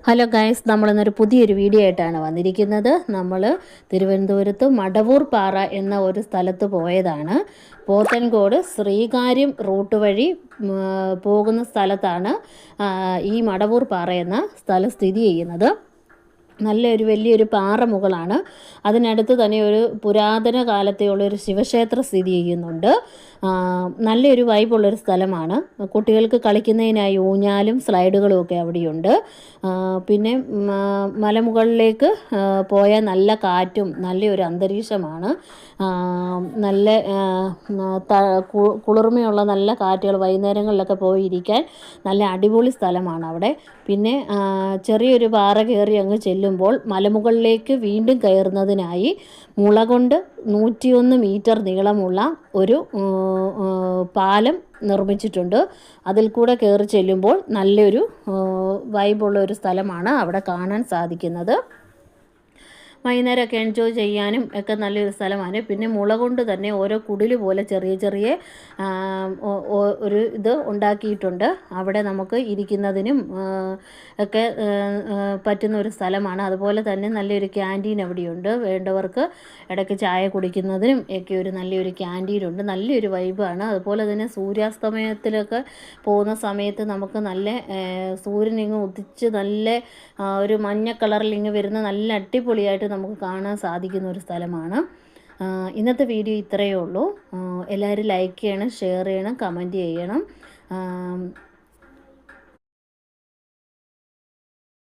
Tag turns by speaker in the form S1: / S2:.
S1: Hello guys, നമ്മളിന്നൊരു പുതിയൊരു video ആയിട്ടാണ് വന്നിരിക്കുന്നത്. നമ്മൾ തിരുവനന്തപുരത്ത് മടവൂർ പാറ എന്ന ഒരു സ്ഥലത്ത് പോയതാണ്. പോത്തൻകോട് ശ്രീകാര്യം റൂട്ട് വഴി പോകുന്ന സ്ഥലത്താണ് ഈ മടവൂർ പാറ എന്ന സ്ഥലം സ്ഥിതി ചെയ്യുന്നത്. വലിയൊരു പാറമുകളാണ്. അതിനടുത്ത് തന്നെ ഒരു പുരാതന കാലത്തെയുള്ളൊരു ശിവക്ഷേത്രം സ്ഥിതി ചെയ്യുന്നുണ്ട്. നല്ലൊരു വൈബുള്ളൊരു സ്ഥലമാണ്. കുട്ടികൾക്ക് കളിക്കുന്നതിനായി ഊഞ്ഞാലും സ്ലൈഡുകളും ഒക്കെ അവിടെയുണ്ട്. പിന്നെ മലമുകളിലേക്ക് പോയാൽ നല്ല കാറ്റും നല്ലൊരു അന്തരീക്ഷമാണ്. നല്ല കുളിർമയുള്ള നല്ല കാറ്റുകൾ, വൈകുന്നേരങ്ങളിലൊക്കെ പോയിരിക്കാൻ നല്ല അടിപൊളി സ്ഥലമാണ് അവിടെ. പിന്നെ ചെറിയൊരു പാറ കയറി അങ്ങ് ചെല്ലുമ്പോൾ മലമുകളിലേക്ക് വീണ്ടും കയറുന്നതിനായി മുള കൊണ്ട് 101 മീറ്റർ നീളമുള്ള ഒരു പാലം നിർമ്മിച്ചിട്ടുണ്ട്. അതിൽ കൂടെ കയറി ചെല്ലുമ്പോൾ നല്ലൊരു വൈബുള്ള ഒരു സ്ഥലമാണ് അവിടെ കാണാൻ സാധിക്കുന്നത്. വൈകുന്നേരമൊക്കെ എൻജോയ് ചെയ്യാനും ഒക്കെ നല്ലൊരു സ്ഥലമാണ്. പിന്നെ മുള കൊണ്ട് തന്നെ ഓരോ കുടിൽ പോലെ ചെറിയ ഒരു ഇത് ഉണ്ടാക്കിയിട്ടുണ്ട്. അവിടെ നമുക്ക് ഇരിക്കുന്നതിനും ഒക്കെ പറ്റുന്ന ഒരു സ്ഥലമാണ്. അതുപോലെ തന്നെ നല്ലൊരു ക്യാൻറ്റീൻ അവിടെയുണ്ട്. വേണ്ടവർക്ക് ഇടയ്ക്ക് ചായ കുടിക്കുന്നതിനും ഒക്കെ ഒരു നല്ലൊരു ക്യാൻറ്റീനുണ്ട്. നല്ലൊരു വൈബാണ്. അതുപോലെ തന്നെ സൂര്യാസ്തമയത്തിലൊക്കെ പോകുന്ന സമയത്ത് നമുക്ക് നല്ല സൂര്യനിങ്ങ് ഉദിച്ച് നല്ല ഒരു മഞ്ഞ കളറിലിങ്ങ് വരുന്ന നല്ല അടിപൊളിയായിട്ട് നമുക്ക് കാണാൻ സാധിക്കുന്ന ഒരു സ്ഥലമാണ്. ഇന്നത്തെ വീഡിയോ ഇത്രയേ ഉള്ളൂ. എല്ലാവരും ലൈക്ക് ചെയ്യണം, ഷെയർ ചെയ്യണം, കമൻറ്റ് ചെയ്യണം.